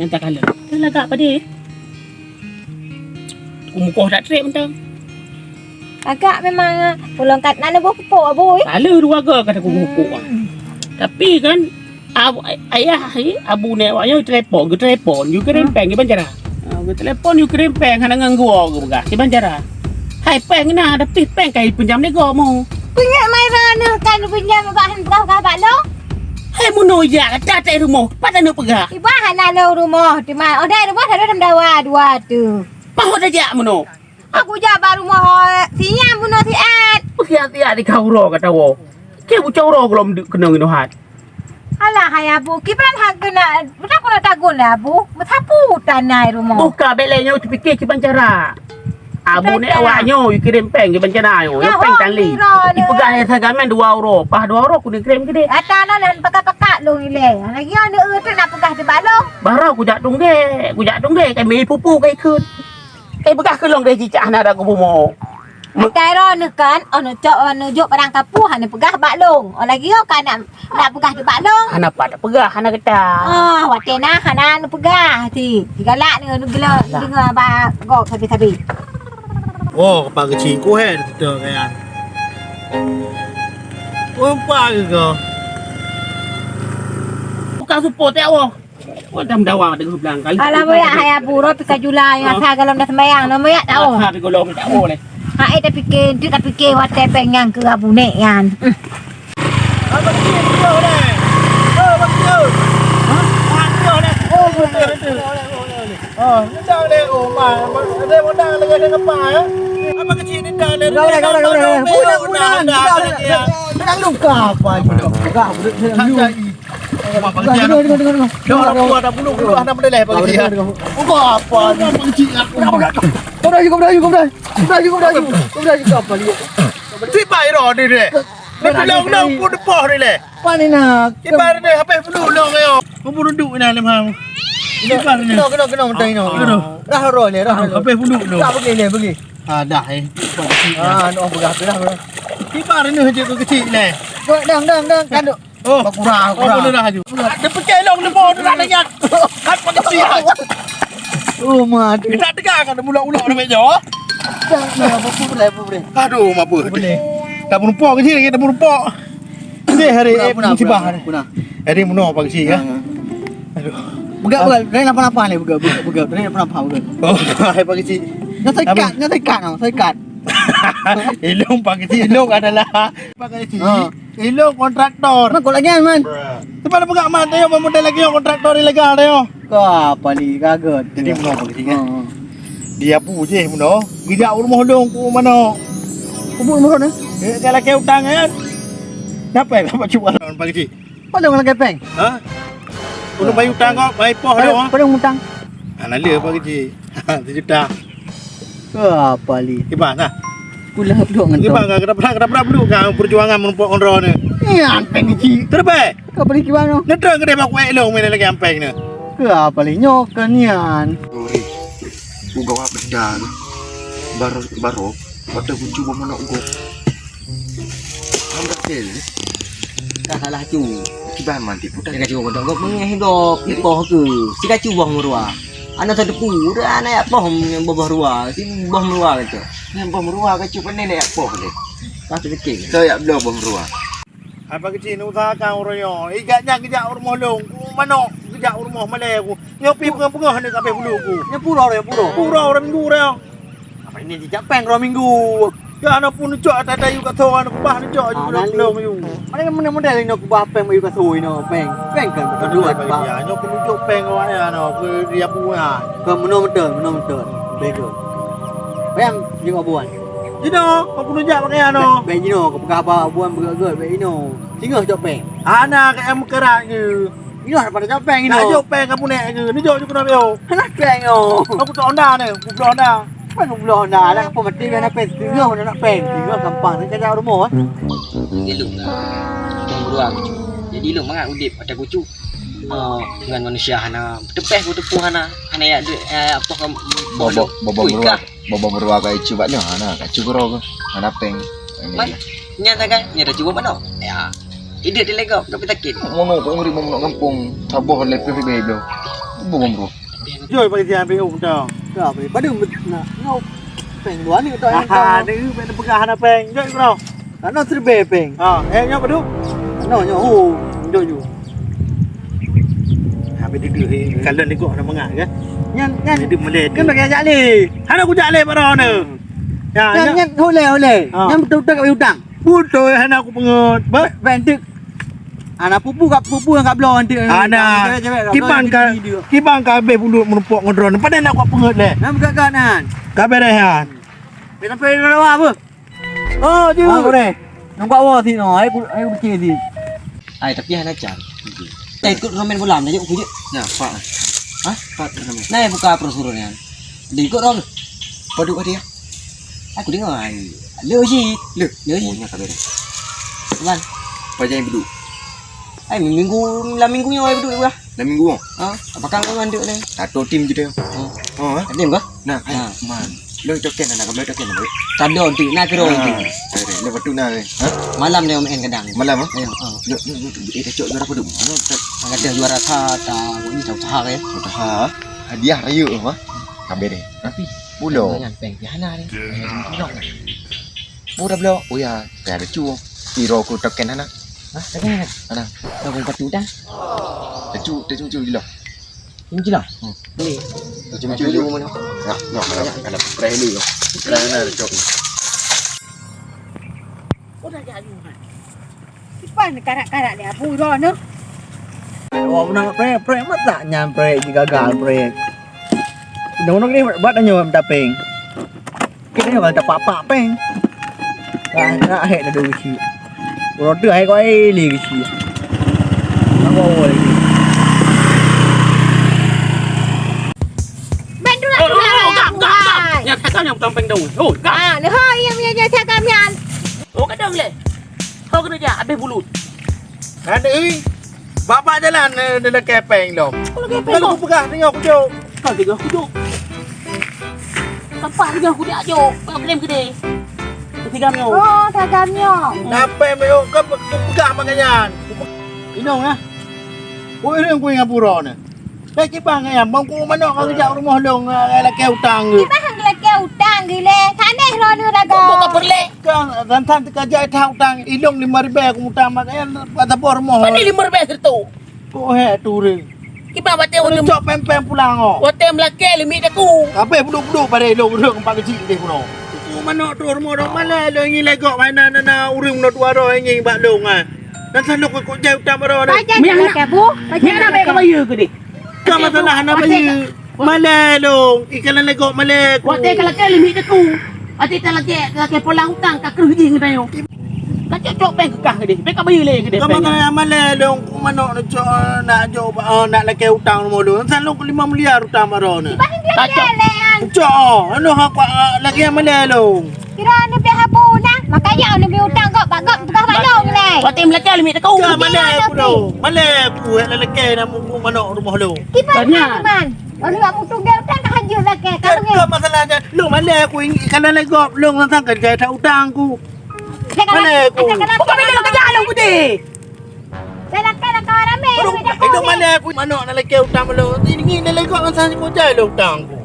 yang tak kalah. Lagak pada dia. Umukoh tak trip mentang. Agak memang pulang kat nak buat pupuk abu. Kala dua ke kata aku umukoh. Tapi kan ayah abu ni awaknya telefon you kerempeng ke banjara. Telefon you kerempeng hana nganggu ke begah ke banjara. Hai peng nah tapi peng kai pinjam nego mau. Punya mai rana kan pinjam bahan berah kabak lo. Hai muno ya kata tak rumah. Pada nak pegah. Ibahan nak lo rumah di mana? Oh dah rumah ada dalam dawa dua tu. Paho dah jak muno. Aku jabar rumah siang bunuh siat. Hati-hati di kau ro kata wo. Ke bucau ro belum kena ngino hat. Alah hai abu, kipan hak kena, bukan kena tagun lah abu. Bersapu tanah rumah. Buka belenya tu fikir ke banjara. Abu ni awaknya you kirim peng ke banjara yo. Yo peng tali. Ipegah sagaman 2 euro. Pah 2 euro aku ni kirim ke dia. Atana dan pakak-pakak lu ile. Lagi ada tu nak pegah di balong. Barau ku jak tung de kai mi pupu kai khut. Kai begah ke long dai cicak nak ada ku bumo. Makai ro ni kan, ono cok ono juk barang kapuh ni pegah balong. Oh lagi yo kan nak pegah di balong. Hana pak pegah hana kata. Ah, watena hana nu pegah ti. Galak ni nu gila dengar ba gok habis-habis. Oh, kapag chiko hen, ito kaya. Oh, pagi ko. Buka support ya wo. Oh dam dawa dengan sebelah kali. Alah moyak hai abu ro pika jula yang sa galom dah sembayang no moyak tak oh. Ha pi golong tak wo le. Ha dah fikir wate pengang ke abu nek yan. Abang chiko ni. Oh, betul. Oh, ni dah le oh ma. Ada modal lagi ada apa ya? Abang kecil ni dah le. Kau dah. Jangan lupa apa ni. Kau dah. Abang kecil. Dah ada bulu ada benda bagi dia. Apa ni abang kecil aku. Kau dah apa ni? Si bai ro ni deh. Long pun depoh ni le. Apa ni nak? Ibar ni apa bulu long yo. Kau bulu duduk ni le mam. Kena mentai no. Dah ro le, dah. Apa bulu lo? Tak pergi. Ah dah no begah dah. Ibar ni hejak tu kecil le. Dang kan duk. Oh, kurang. Oh, dah haju. Dia pergi long depoh dah nak. Hat pakai siap. Oh, mat. Tak tegak kan bulat-bulat nak meja. Apa boleh. Aduh, apa boleh. Tak menumpuk ke sini, tak menumpuk. Ni hari musibah ni. Hari muno pagi sini ya. Aduh. Begat. Ni apa ni begat. Ni apa? Oh, hari pagi sini. Nak ikat. Ilong pagi sini. Ilong adalah pagi sini. Ilong kontraktor. Mak kau lagi man. Tempat begat man tayo model lagi kontraktor ni lagi ada yo. Apa ni kaget. Jadi muno pagi sini. Dia pu je muno. Gijak rumah dong ku mana. Kubur rumah ni. Kalau kau utang kan. Siapa yang dapat cuba lawan pagi sini? Pada orang kepeng. Ha? Untuk bayar utang kau, bayar poh dah. Pada utang. Nala pagi sini. 1 juta. Apa li? Gimana? Pula belum ngentong. Gimana kenapa belum kau perjuangan menumpuk kontrol ni? Ni ampeng ni. Terbaik. Kau beli gimana? Netra ke dia mak kuat elong main lagi ampeng ni. Ke apa li nyok kenian. Oi. Uga benda ni. Baru pada cuba mana uga. Hamba tel. Dah salah cu. Kiban mati putar. Jangan cuba bodoh. Kau menghidup ipoh ke? Sika cuba merua. Anak satu pur, anak apa yang bawah ruah, si bawah merua kata. Yang pemruah ke cuba nenek apa boleh? Pas fikir. Saya belum pemruah. Apa kecil usahakan orang yo. Igatnya kejak rumah long. Mana kejak rumah Malay aku. Nyopi pengah-pengah ni sampai bulu aku. Ni pura orang minggu dah. Apa ini dijak peng orang minggu. Ya anak pun cok ada yu kat soan kubah ni cok juga long yu. Mana model ni kubah peng yu kat soan no peng. Peng kan betul kubah. Ya nyok pun cok peng awak ni ano ke dia punya. Kau menang betul. Betul. Bayam juga buan. Jino, aku nunjuk pakai ano. Bayam jino, kau pegang apa buan bergerak bayam jino. Singgah cok peng. Anak ke em kerak ke. Ini ada pada cok peng ini. Jok peng kamu nek ke. Ni jok juga nak yo. Nak peng yo. Aku tak Honda ni, aku tak Honda. Mana belum dah lah. Apa mati mana peng? Tinggal nak peng. Tinggal gampang. Ni kerja rumah. Elok lah beruang kucu. Jadi elok mangat udip ada kucu. Dengan manusia hana tepeh ku tepuh hana ya apa Bobo beruah kai cuba ni hana kai cuba hana peng. Man nyata kan nyata cuba mana? Ya. Ide dia legap tapi takit. Mono ko nguri mono kampung. Taboh lepe bebe. bom bro. Joi bagi dia ambil dah. Kau apa? Pada nak ngau peng luar ni tak Ah, ni ben pegah na peng. Joi bro. Ano terbe peng. Ha, nyo padu. Ano nyo Joi ju. Ha be dia kalau ni kok nak mengat kan. nyan Dia melek. kan bagi ajak le. Hana aku jak le pada ni. Ya, Nyan hole. Nyan betul tak hutang. Betul hana aku pengut. Ba? Bentuk. Anak pupu kat belon nanti. Ana. Kibang ka be bulut menumpuk ngodron. Pada nak aku pengut le. Nam buka kanan. Ka be dah han. Bila pergi lawa apa? Oh, ju. Boleh. Nampak awak sini no. Aku kecil sini. Ai tapi hana jan. Tai ikut ramen bolam dah je. Ya, Pak. Hah? Pak nama. Nai buka proseduran. Dia ikut orang. Padu dia. Aku dengar ai. Leu si. Le. Leu si. Punya ka be. Wan. Pajai bedu. Ai minggu nya ai duduk lah. Dah minggu. Ha, apakah kau manduk ni? Satu tim je dia. Oh, Ada ke? nah, man. Lo token nak kau token nak. Tak ada nanti, nak kira nanti. Ada. Le batu na. Ha? Malam dia main kadang. Malam ah. Ayo, Lo dah cok juara padu. Mana tak ada juara kata, ini tahu sahak ya. ha. Hadiah raya apa? Kabe deh. Tapi bulo. Yang peng jana ni. Budak bulo. Oh ya, tak ada cu. Hero ku token anak. Hah, tak ada. Anak. Dah pun patu dah. Cu je lah. Ini je lah. Boleh. Cu je mana? Nak ada spray ni. Spray na cok. Ipan karak-karak dia abu ro no. Awak menang prek mat tak nyan prek gagal prek. Dong ni buat nyo minta peng. Kita ni kalau tak apa peng. Nak hek dah dulu si. Kalau tu hek kau li si. Apa lagi? Bantu lah. Yang takkan yang tampeng dong. Oh, gak. Ah, ni ha yang punya saya kamian. Oh, kadang le. Kau kena dia habis bulut. Ada bapak jalan dia kepeng lo. Kalau dia Kalau aku pegah tengok aku jauh. kau tiga aku duk. Kapak tiga aku dia ajo. Kau klaim gede. Ketiga mio. Oh, saya kamian. Sampai meo kau pegah makannya. Inong ah. Kau ini aku ingat pura ni. Lagi bang ayam, bang ku mana kau kerja rumah dong, laki hutang ke? Bahang lelaki hutang gile. Kaneh ro ni dah Kau tak perle. Kang rantan kerja hutang, ilong 5,000 aku hutang makanya pada rumah. Pani 5,000 kertu. Kau hek turun. Kipa bate Kau untuk cok pem pulang oh. Wate melake limit aku. Apa buduk-buduk pada ilong empat kecil deh kuno. Ku mana tu rumah dong mana lo ingin legok mainan na urung no tua ro ingin bak long ah. Dan selalu kau jauh hutang ro ni. Baca lelaki bu. Ni nak baik kau bayu ke ni? Kau masalah nak bayi. Malai long, ikan legok malai. Wate kalake limit aku. Ati talake pulang hutang ka kerja ngai yo. Kacak cok peng kekah ke dia. Peng kau bayu le ke dia. Kau masalah malai long, ku mana nak jauh nak laki hutang rumah dong. Selalu 5 miliar hutang ro ni. Bahang lelaki lean. Cok, anu hak lagi yang malai long. Kira anu biar habu nah. Makanya anu bi hutang kok bagok tukar balong le. Wate melake limit aku. Kau malai aku dong. Malai aku lelaki nak mana rumah lo. Kipan man. Anu kamu tunggal hutang tak hajur lelaki. Kamu Kau masalahnya, lu malai aku kalau legok long tentang kerja tak hutang aku. Malai aku. Kau bila kerja lu ke dia? Lelaki rame. Itu malai aku mana nak lelaki hutang lo. Ini legok tentang kerja lo hutang aku.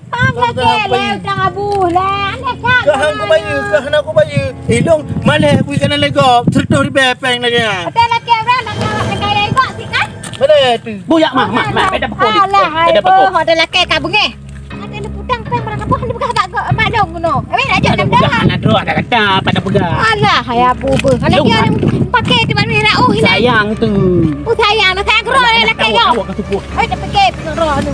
Lelaki le hutang abu lah. Anda kan. Kahan aku bayi. Long malai aku kena legok. Serta di bepeng lagi. Lelaki orang nak kaya ikut sih kan? Malai tu. Buyak mah, beda pokok ni. Alah, Beda pokok. ada lelaki kabung eh. Ada lu putang peng barang apa hendak buka bagok mak dong kuno. Habis nak Ada pegang, ada kata pada pegang. Alah, hai abu bu. Lelaki orang pakai tu mana nak oh hilang. Sayang tu. Oh sayang, nak sayang kero lelaki yo. Awak kata puas. Hai dah pakai kero tu.